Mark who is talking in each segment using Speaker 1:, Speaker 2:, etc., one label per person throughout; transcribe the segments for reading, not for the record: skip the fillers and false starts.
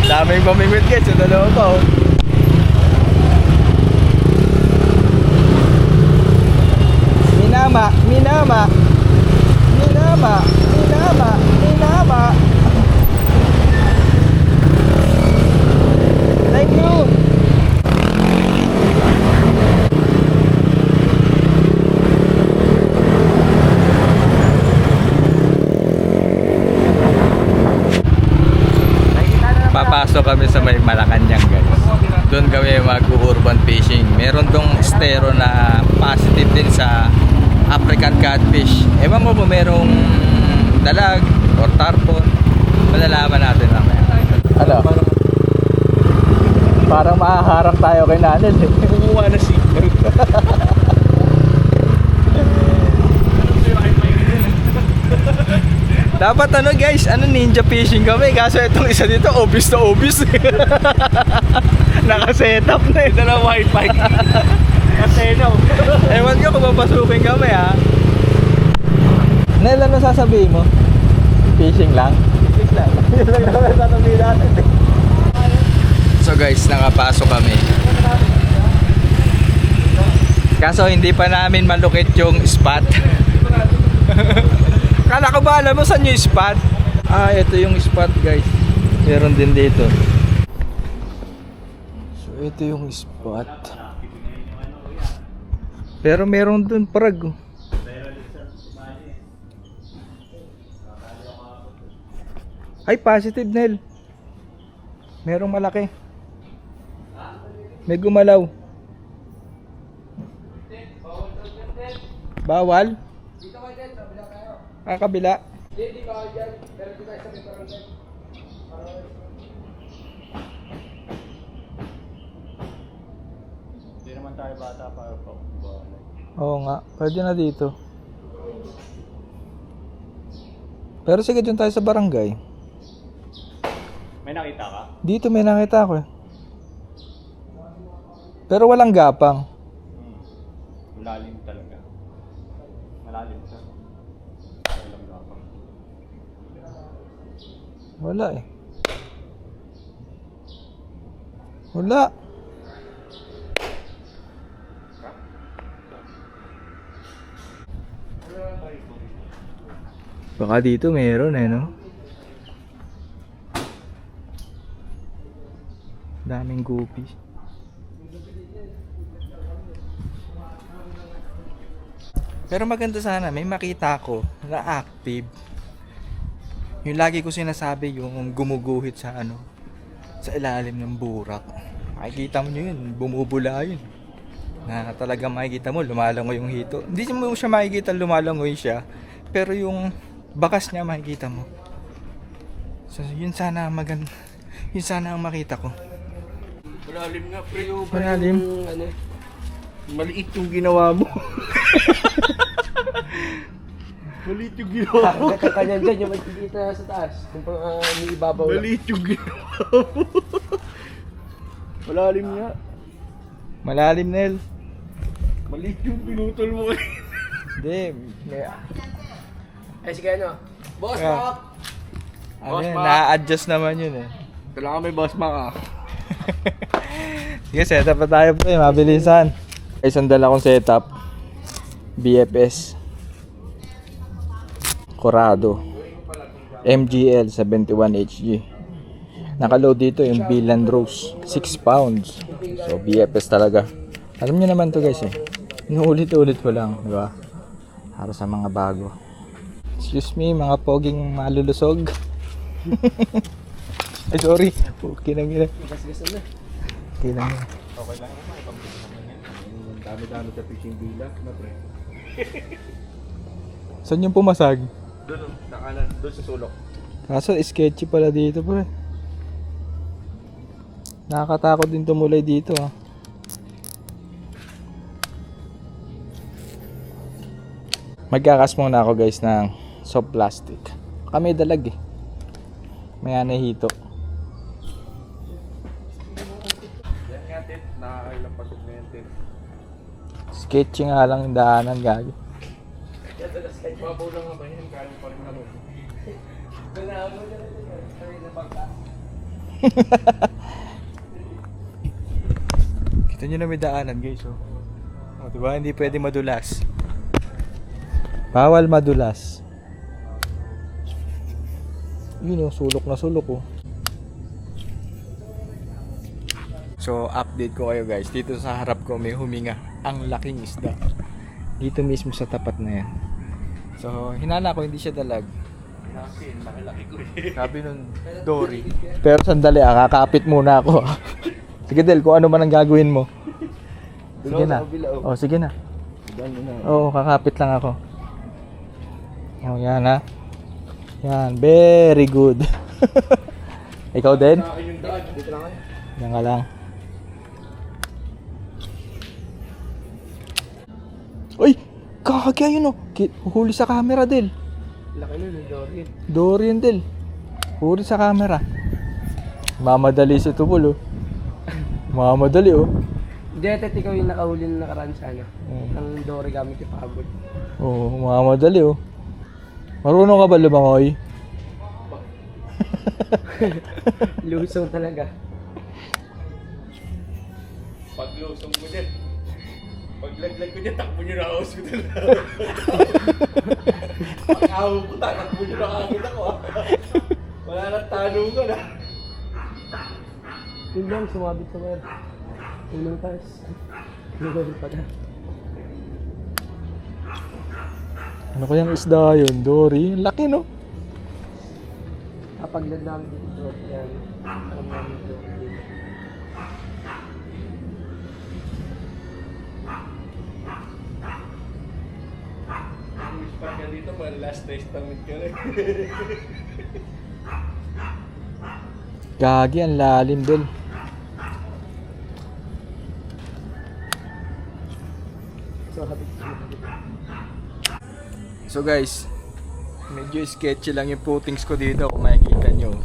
Speaker 1: Daming pamimit guys, yung dalawa pa oh. Minama, minama. Minama, minama, minama. Thank you. Papasok kami sa may Malacanang guys. Doon kami mag-urban fishing. Meron dong estero na positive din sa African catfish. Ewan ko kung merong dalag or tarpon. Malalaman natin mamaya. Ano? Parang mahaharap tayo kay Nanel eh.
Speaker 2: Kumuha na signal.
Speaker 1: Dapat ano guys, ano ninja fishing kami. Kaso itong isa dito, obvious na obvious. Naka-setup na eh.
Speaker 2: Dala wifi. Kasi no.
Speaker 1: Ewan ko kung papasukin kami ha. Nel, ano sasabihin mo? Fishing lang?
Speaker 2: Fix lang. Yun lang naman sasabihin natin.
Speaker 1: So guys, nakapasok kami. Kaso hindi pa namin malukit yung spot. Kala ko ba alam mo saan yung spot? Ah, ito yung spot guys. Meron din dito. So ito yung spot. Pero meron dun parag. Ay, positive Nel. Merong malaki. May gumalaw. Bawal? Ah, kabila.
Speaker 2: Hindi bawal dyan. Pero dito tayo sa may barangay. Hindi naman tayo bata para pa.
Speaker 1: Oo nga, pwede na dito. Pero sige, dyan tayo sa barangay.
Speaker 2: May nakita ka?
Speaker 1: Dito may nakita ko eh. Pero walang gapang.
Speaker 2: Malalim talaga. Malalim siya. Walang gapang.
Speaker 1: Wala eh. Wala. Baka dito meron eh, no? Daming gupi. Pero maganda sana, may makita ko na active. Yung lagi ko sinasabi, yung gumuguhit sa ano, sa ilalim ng burak. Makikita mo yun, bumubula yun. Na talaga makikita mo, lumalangoy yung hito. Hindi mo siya makikita lumalangoy siya, pero yung bakas niya makikita mo. So yun sana maganda. Yun sana ang makita ko.
Speaker 2: Malalim nga, pre.
Speaker 1: Malalim?
Speaker 2: Ano, maliit yung ginawa mo. Maliit yung ginawa mo.
Speaker 3: Hanggat ang kanya dyan, yung magkikita sa taas. Kung pang may ibabaw lang.
Speaker 2: Maliit yung ginawa mo. Malalim nga.
Speaker 1: Malalim, Nel.
Speaker 2: Maliit yung pinutol mo.
Speaker 1: Hindi.
Speaker 3: Ay, sige ano. Boss,
Speaker 1: Ah.
Speaker 3: Mark!
Speaker 1: Ano
Speaker 2: Boss,
Speaker 1: yun,
Speaker 2: Mac.
Speaker 1: na-adjust naman yun eh.
Speaker 2: Kailangan may boss Mac ah.
Speaker 1: Sige, setup pa tayo pre, mabilisan. Guys, ang dala kong setup. BFS. Corrado. MGL 71HG. Nakaload dito yung Biland Rose. 6 pounds. So, BFS talaga. Alam nyo naman to guys eh. Inuulit-ulit ko lang, di ba? Para sa mga bago. Excuse me, mga poging malulusog. Ay, sorry. Okay lang yun.
Speaker 3: Gasgasan na.
Speaker 1: Okay lang yun.
Speaker 2: Okay lang naman. Ang dami-dami sa fishing villa na pre.
Speaker 1: Saan yung pumasag?
Speaker 2: Doon, sa kanan. Doon sa sulok.
Speaker 1: Kaso sketchy pala dito pre. Nakakatakot din tumulay dito ah. Magkakas muna ako guys ng soft plastic. Kami dalag eh. May anahito.
Speaker 2: Yan nga tit. Nakakailang pasok na yan tit.
Speaker 1: Sketchy nga lang yung daanan gagi.
Speaker 2: Babaw lang nga ba yan? Kaya pa rin naman.
Speaker 1: Kita nyo na may daanan guys, oh. O, diba? Hindi pwede madulas. Bawal madulas. Yun, oh, sulok na sulok, oh. So, update ko kayo guys. Dito sa harap ko may huminga. Ang laking isda. Dito mismo sa tapat na yan. So, hinala ko, hindi siya dalag. Sabi nun, Dory. Pero sandali, kakapit muna ako. Sige Del, kung ano man ang gagawin mo. Sige na. Oh, sige na. Oo, kakapit lang ako. Oh, yan ha. Yan, very good. Ikaw din?
Speaker 3: Dito lang kayo.
Speaker 1: Yan ka lang. Uy! Kakagya yun oh. Huli sa camera, Del.
Speaker 3: Laki nun, yung Dorian.
Speaker 1: Dorian, Del. Huli sa camera. Mamadali si Tupol oh. Mamadali oh.
Speaker 3: Hindi, Tet, ikaw yung nakahuli na nakaraan sa ano. Ng Dory gamit yung pagod.
Speaker 1: Oo, mamadali oh. Marunong ka ba lumangoy?
Speaker 3: Lusong talaga.
Speaker 2: Pag lusong mo dyan, paglaglag ko dyan, takbo nyo na ako hospital. Pag-awa ko, takbo nyo na kakita ko. Wala nang tanungan ah.
Speaker 3: Yun lang, sumabit sa wire. Unang taas. Lugar pa na.
Speaker 1: Ano kayang isda yun, Dory? Laki no?
Speaker 3: Kapag namin dito, yan. Alam namin dito.
Speaker 2: Kung ispat ka dito, mga last testament ka rin.
Speaker 1: Gagi, ang lalim, Del.
Speaker 3: So, habit.
Speaker 1: So guys, medyo sketchy lang yung footings ko dito kung makikita nyo.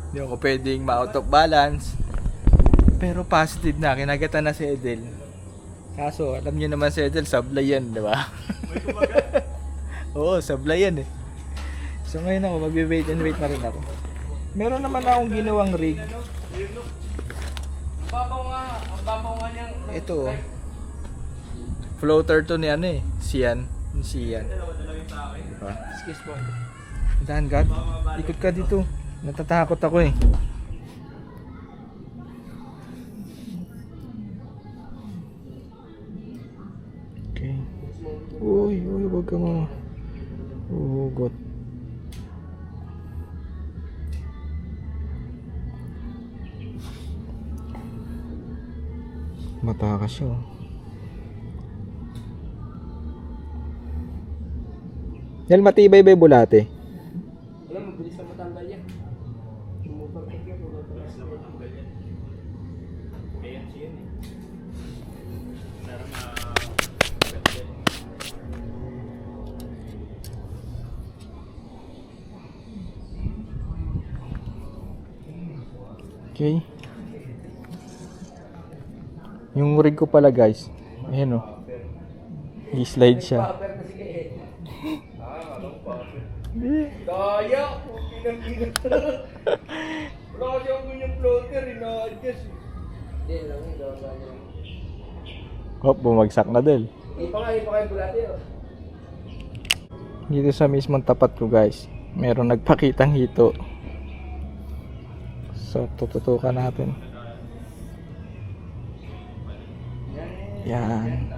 Speaker 1: Hindi ako pwedeng ma-out of balance. Pero positive na, kinagatan na si Edel. Kaso, alam nyo naman si Edel, sablay yan, di ba? Oo, sablay yan eh. So ngayon ako, magbe-wait and wait na rin ako. Meron naman akong ginawang rig.
Speaker 2: Ang babaw nga niyang...
Speaker 1: Ito oh. Floater to ni ano eh, Sian. Sian. Diba?
Speaker 3: Excuse mo.
Speaker 1: Dahan God, ikot ka dito. Natatakot ako eh. Okay. Uy, wag ka mama. Hugot. Matakas siya oh. Yan, matibay ba yung bulate?
Speaker 3: Alam, mabilis na matanggal yan. Sumubang ka yan. Mabilis na matanggal yan.
Speaker 2: Ayan siya eh. Parang
Speaker 1: Okay. Yung rig ko pala guys. Ayan oh. I-slide siya.
Speaker 3: Paper na sige eh.
Speaker 2: Kaya! Pinang-pinang. Wala kasi ako yung floater, ina-adjust.
Speaker 3: Hindi, lang yun. Gawa niya.
Speaker 1: Oh, bumagsak na Del.
Speaker 3: Hindi pa kayo bulate oh.
Speaker 1: Dito sa mismong tapat ko guys, meron nagpakitang hito. So, tututukan natin. Yan.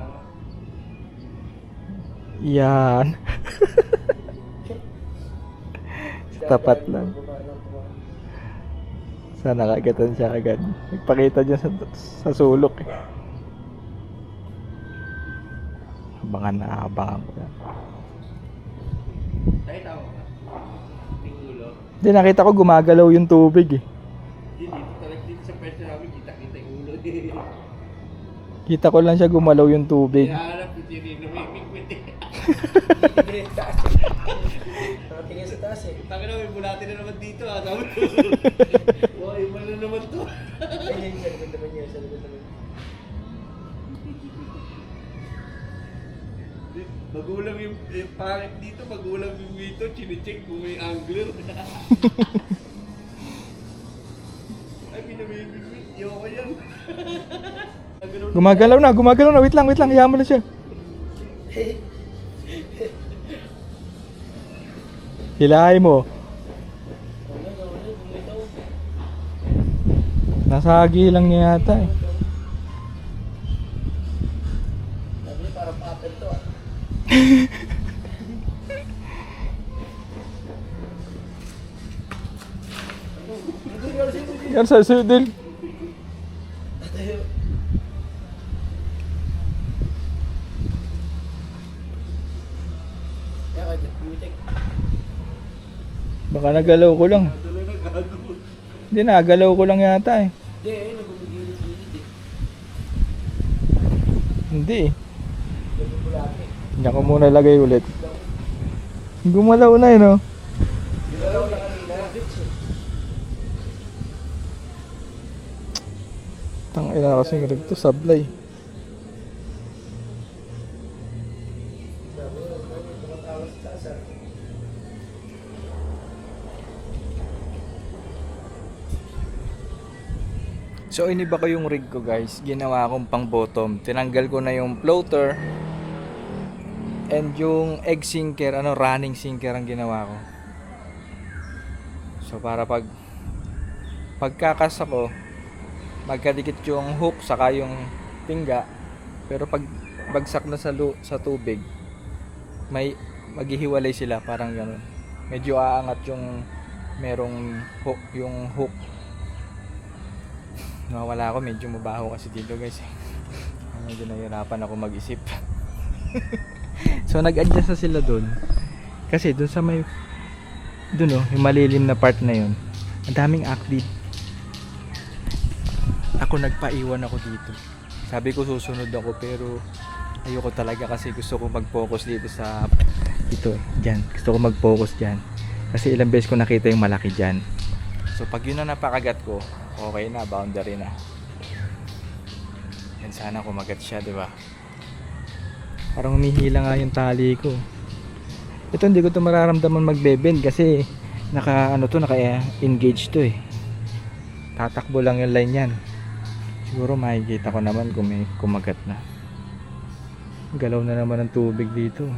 Speaker 1: Yan. Tapat lang. Sana kagatan siya agad. Nagpakita dyan sa sulok eh. Abangan ko yan.
Speaker 2: Nakita mo ka? Yung ulo.
Speaker 1: Hindi, nakita ko gumagalaw yung tubig eh.
Speaker 2: Dito talaga dito sa pwesto namin, kita-kita yung ulo.
Speaker 1: Kita ko lang siya gumalaw yung tubig.
Speaker 2: Hinahanap ko siya rin, namimigwit eh.
Speaker 3: Nakatingin sa taas eh.
Speaker 2: Taka na, may bulate na naman dito ah. Sabi ko, wow, iba na naman to.
Speaker 3: Ay, sa likod naman niya. Sa likod naman.
Speaker 2: Magulang yung Eh, pangit dito, magulang yung dito, chinecheck kung may angler. Ay, pinamimimit. Yoko yan.
Speaker 1: Gumagalaw na. Wait lang. Hayaan mo na siya. Hilahin mo. Nasa agi lang niya yata eh.
Speaker 3: Sabi niya, parang paper to ah.
Speaker 1: Yan sa sudil.
Speaker 3: Kaya kaya, pumitik.
Speaker 1: Baka nagalaw ko lang. Hindi, nagalaw ko lang yata eh.
Speaker 3: Hindi, ayun, nagumigilid-gilid eh.
Speaker 1: Hindi eh.
Speaker 3: Nagumulaki.
Speaker 1: Diyan ko muna lagay ulit. Gumalaw na yun oh.
Speaker 3: Galaw na kanina.
Speaker 1: Tangina kasi ng rig to, sablay. So iniba ko yung rig ko guys, ginawa kong pang bottom. Tinanggal ko na yung floater and yung egg sinker, running sinker ang ginawa ko. So para pagkakas ako, magkadikit yung hook saka yung tingga, pero pag bagsak na sa tubig, may maghihiwalay sila, parang gano'n. Medyo aangat yung merong hook, yung hook. Nawawala ako, medyo mabaho kasi dito guys. Medyo nahihirapan ako mag-isip. So nag-adjust na sila doon. Kasi doon sa may doon yung malilim na part na yun, ang daming active. Ako nagpaiwan ako dito. Sabi ko susunod ako pero ayoko talaga kasi gusto ko mag-focus dito sa ito diyan. Gusto ko mag-focus diyan. Kasi ilang beses ko nakita yung malaki diyan. So pag yun na napakagat ko, okay na, boundary na. Yan, sana kumagat siya, di ba? Parang humihila nga yung tali ko. Ito hindi ko to mararamdaman magbe-bend kasi naka-engage to eh. Tatakbo lang yung line yan. Siguro makikita ko naman kung may kumagat na. Galaw na naman ng tubig dito.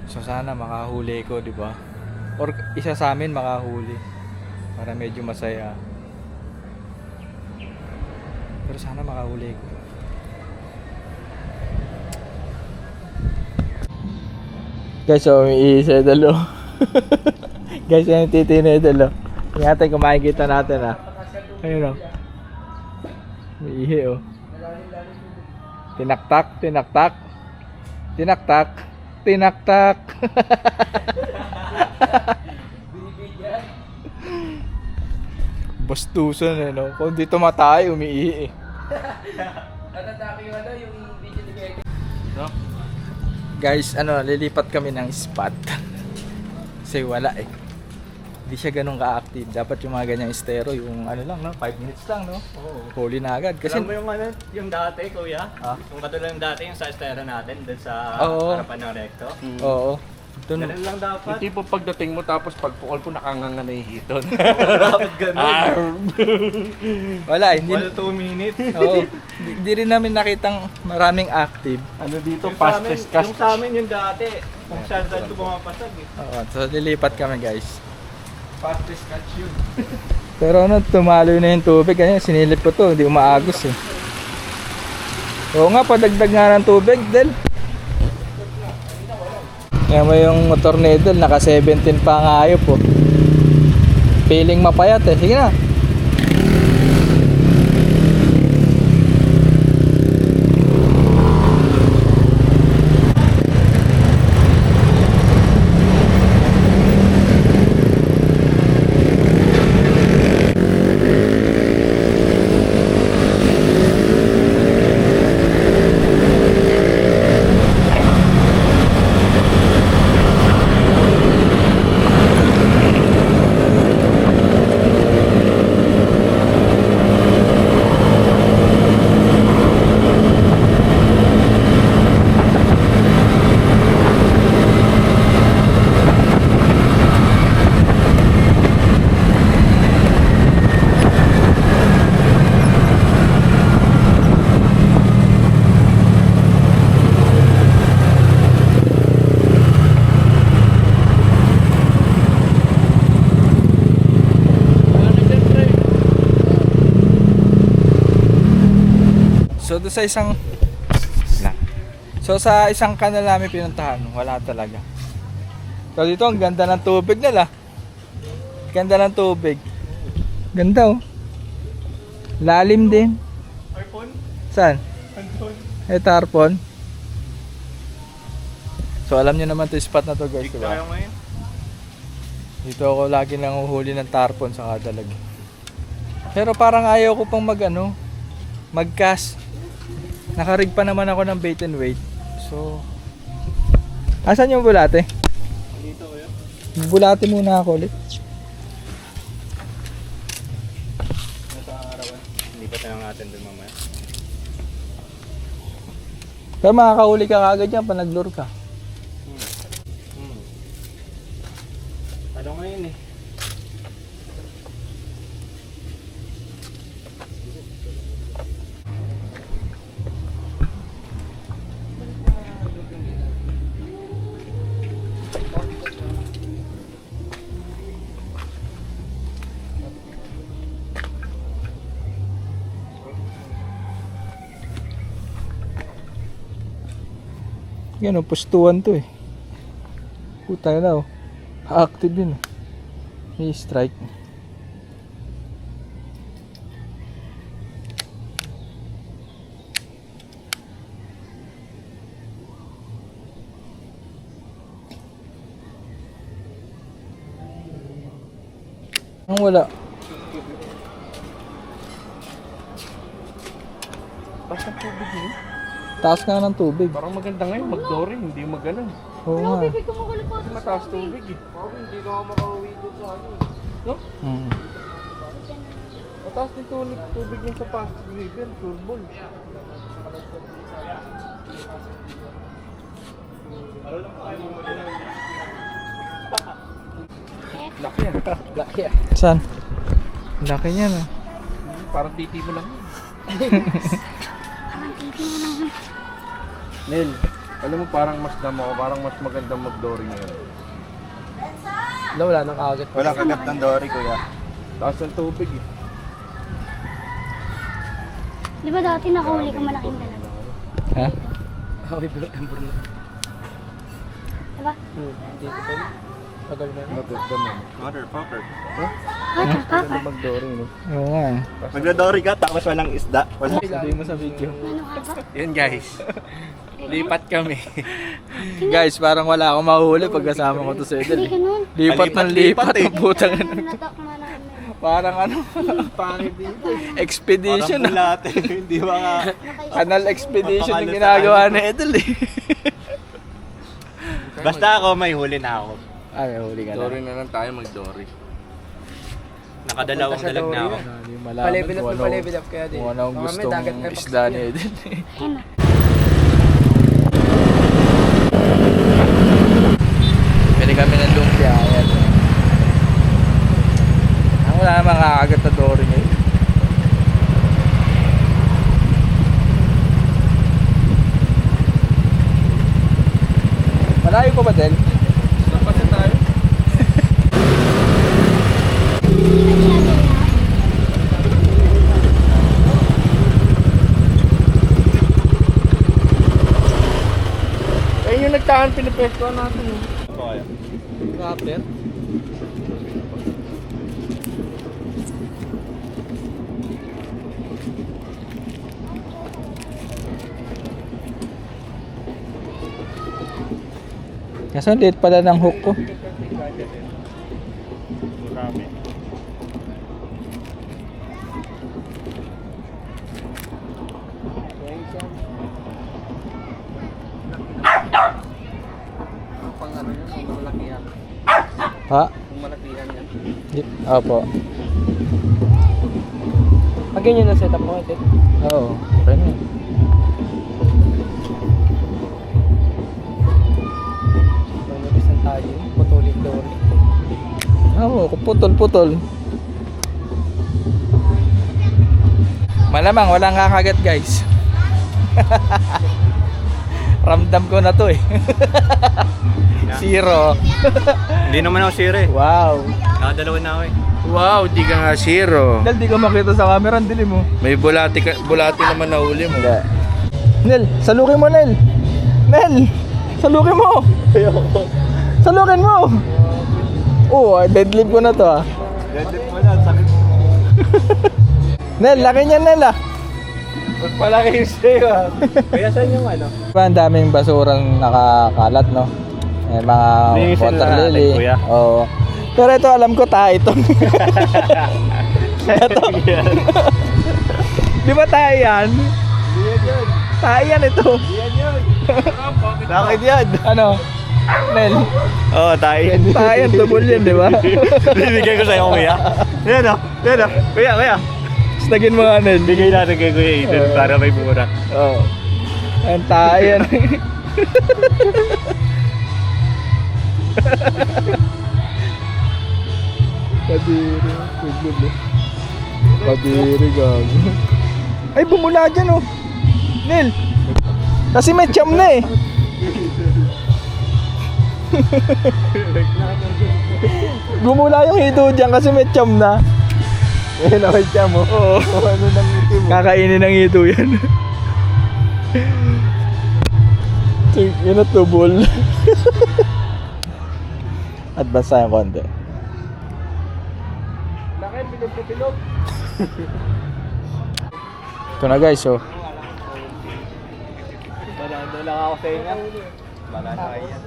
Speaker 1: So sana makahuli ko, di ba? Or isa sa amin makahuli para medyo masaya. Pero sana makahuli ko. Guys, so may isedalo. Guys, yan yung titinedalo. Ingatan kung makikita natin ah. Ayun o. May ihi oh. Tinaktak. Bastusan eh no. Kung di tumatay, umiihi eh.
Speaker 3: Natatake yung yung video ni Keke.
Speaker 1: No? Guys, lilipat kami ng spot. Kasi wala eh. Hindi siya ganun ka-active. Dapat yung mga ganyang estero, yung lang, no? 5 minutes lang, no?
Speaker 4: Oo.
Speaker 1: Huli na agad. Kasi,
Speaker 4: Alam mo yung dati, kuya?
Speaker 1: Ah?
Speaker 4: Yung katulad ng dati, yung sa estera natin, dun sa
Speaker 1: Oo.
Speaker 4: harapan ng recto.
Speaker 1: oo. Doon,
Speaker 4: Ganun lang dapat.
Speaker 2: Yung tipo pagdating mo tapos pagpukol po nakanganga na yung hiton.
Speaker 4: Dapat ganun.
Speaker 1: wala, hindi.
Speaker 4: 1 to 2 minutes.
Speaker 1: Oo. Hindi rin namin nakitang maraming active.
Speaker 2: Ano dito,
Speaker 4: Yung sa amin-
Speaker 2: fastest cast.
Speaker 4: Yung sa amin yung dati, kung saan saan ito bumapasag eh.
Speaker 1: Oo, so lilipat kami guys.
Speaker 2: Fastest catch yun.
Speaker 1: Pero tumaloy na yung tubig. Kaya sinilip ko to, hindi umaagos eh. Oo nga, padagdag nga ng tubig, Del. Kaya mo yung motor ni Del, naka 17 pa ang ayop po. Feeling mapayat eh. Sige na. sa isang sa isang kanal namin pinuntahan, wala talaga. So dito ang ganda ng tubig nila. Ganda ng tubig. Ganda oh. Lalim din.
Speaker 4: Tarpon?
Speaker 1: Saan?
Speaker 4: Tarpon?
Speaker 1: Tarpon. So alam niyo naman 'to spot na to guys,
Speaker 4: Big
Speaker 1: diba?
Speaker 4: tayo ngayon.
Speaker 1: Dito ako lagi nang uhuli ng tarpon sa kadalag. Pero parang ayaw ko pang mag-cast. Nakarig pa naman ako ng bait and weight. So, asan yung bulate?
Speaker 4: Dito kuya.
Speaker 1: Bulate muna ako ulit.
Speaker 4: Nasa arawan. Hindi pa tayo natin dun mamaya.
Speaker 1: Pero makakahuli ka kagad yan pag nag-lure ka.
Speaker 4: Ano ngayon eh?
Speaker 1: Yan o, pustuan to eh. Puta na oh. Active yun oh. May strike. Ang wala.
Speaker 2: Taas ng tubig niyo.
Speaker 1: Taas nga ng tubig.
Speaker 2: Parang maganda ngayon, mag-dory, hindi mag-ganon.
Speaker 1: Oo nga.
Speaker 2: Mataas tubig eh. Parang hindi na ako makauwi doon sa ano. No?
Speaker 1: Mm.
Speaker 2: Mataas din tubig niya sa Pasig River, Turbol. Laki yan. Laki yan.
Speaker 1: Saan? Laki niyan ah.
Speaker 2: Parang titi mo lang. Nel, alam mo parang mas damo ako, parang mas magandang mag-dory ngayon.
Speaker 3: Wala nang kagat.
Speaker 2: Walang kagat ng dory, kuya. Taas ng tubig eh.
Speaker 5: Di ba dati nakahuli ka malaking dalaga?
Speaker 1: Ha?
Speaker 3: Okay, pero tambor na.
Speaker 5: Diba?
Speaker 3: Dito pa rin. Tagal na.
Speaker 2: Maganda man.
Speaker 4: Motherfucker.
Speaker 5: Ay,
Speaker 2: Maganda
Speaker 5: kaka.
Speaker 2: mag-dory, no?
Speaker 1: Oo nga eh.
Speaker 4: Magdodori ka tapos walang isda. Wala.
Speaker 1: Sabihin mo sa video.
Speaker 5: Ano ka ba?
Speaker 3: Yun guys. Lipat kami.
Speaker 1: Guys, parang wala akong mahuhuli pag kasama ko to sa
Speaker 5: Hindi
Speaker 1: Edel.
Speaker 5: ganun.
Speaker 1: Lipat ng lipat
Speaker 4: eh.
Speaker 1: ang putang ina.
Speaker 5: Natakma na kami.
Speaker 1: Parang ano,
Speaker 3: Pangit dito.
Speaker 1: expedition
Speaker 4: Parang
Speaker 1: ah.
Speaker 4: bulate. Hindi ba nga?
Speaker 1: Canal expedition yung ginagawa ni Edel eh.
Speaker 4: Basta ako may huli na ako.
Speaker 1: Ay, huli ka
Speaker 2: Dory
Speaker 1: na.
Speaker 2: na lang tayo mag-dory.
Speaker 4: Nakadalawang dalag na ako.
Speaker 1: Hindi malaman
Speaker 3: Palevel up
Speaker 1: kung
Speaker 3: na
Speaker 1: ano,
Speaker 3: palevel up kaya din.
Speaker 1: kung ano ang
Speaker 3: Baka may
Speaker 1: gustong
Speaker 3: dagat na
Speaker 1: isda ni Edel.
Speaker 5: Ayun na.
Speaker 1: Pili kami ng lumpia. Ayan. Wala namang kakagat na dory ngayon. Malayo pa ba din?
Speaker 2: Lapasin tayo. Ayun yung nagtahan, pinipwestuhan natin.
Speaker 4: Ito kaya.
Speaker 3: Rapper.
Speaker 1: Kasi ang liit pala ng hook ko.
Speaker 4: Marami.
Speaker 3: Pang ano yun, kung malakihan.
Speaker 1: Ha?
Speaker 3: Kung malakihan yan.
Speaker 1: Opo.
Speaker 3: Pag ganyan na setup mo, ito.
Speaker 1: Oo. Okay na.
Speaker 3: Pag-nabisan tayo, putulik dory.
Speaker 1: Oo, putol-putol. Malamang walang kakagat guys. Ramdam ko na to eh. Zero.
Speaker 4: Hindi naman ako sire.
Speaker 1: Wow.
Speaker 4: Nakadalawa na ako eh.
Speaker 2: Wow, di ka nga zero.
Speaker 1: Dahil di ka makita sa camera, ang dilim mo.
Speaker 2: May bulati naman na huli mo.
Speaker 1: Hindi. Nel, salukin mo, Nel. Nel, salukin mo. Salukin mo. Oh, deadlift ko na to ah.
Speaker 4: Deadlift mo na, sakit mo.
Speaker 1: Nel, laki niya, Nel ah.
Speaker 4: Palaki yung sa'yo ah. Kaya saan yung ano?
Speaker 1: Diba, ang daming basurang nakakalat, no? May mga
Speaker 4: Linisin
Speaker 1: water
Speaker 4: na natin,
Speaker 1: lily.
Speaker 4: kuya.
Speaker 1: Oo. Pero ito, alam ko, tayo ito. Ito. Di ba tayo yan? Tayo yan ito.
Speaker 4: Bakit yan?
Speaker 1: Ano? Nel.
Speaker 4: Oo, tayo yan.
Speaker 1: Tayo yan, tubol yan, di ba?
Speaker 4: Bibigay ko sa'yo, kuya. Yan o, yan o. Kuya, kuya.
Speaker 1: Stagin mo nga, Nel.
Speaker 4: Bigay natin kay Kuya Ethan para may mura.
Speaker 1: Oo. Ang tayo yan. Kadiri. Kadiri. Kadiri, gago. Ay, bumula dyan, oh. Nel. Kasi may cham na eh. Bumula yung hito dyan kasi may cham na.
Speaker 2: Eh, may siya mo.
Speaker 1: Oo.
Speaker 2: Ano nang ngiti mo?
Speaker 1: Kakainin ng hito yan. Yun na tubol. At basta yung konti.
Speaker 3: Laki, bilog na bilog.
Speaker 1: Ito na guys, oh.
Speaker 4: Panando lang ako sa inyo. Malasa yan.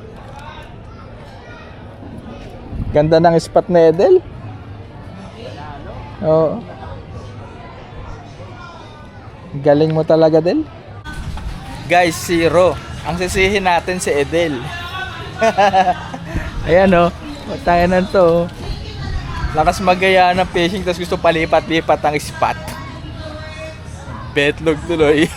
Speaker 1: Ganda ng spot na Edel. Oo. Galing mo talaga, Del. Guys, 0. Ang sisihin natin si Edel. Ayan, oh. Tayo na to. Lakas magaya ng fishing tapos gusto palipat-lipat ang spot. Betlog tuloy.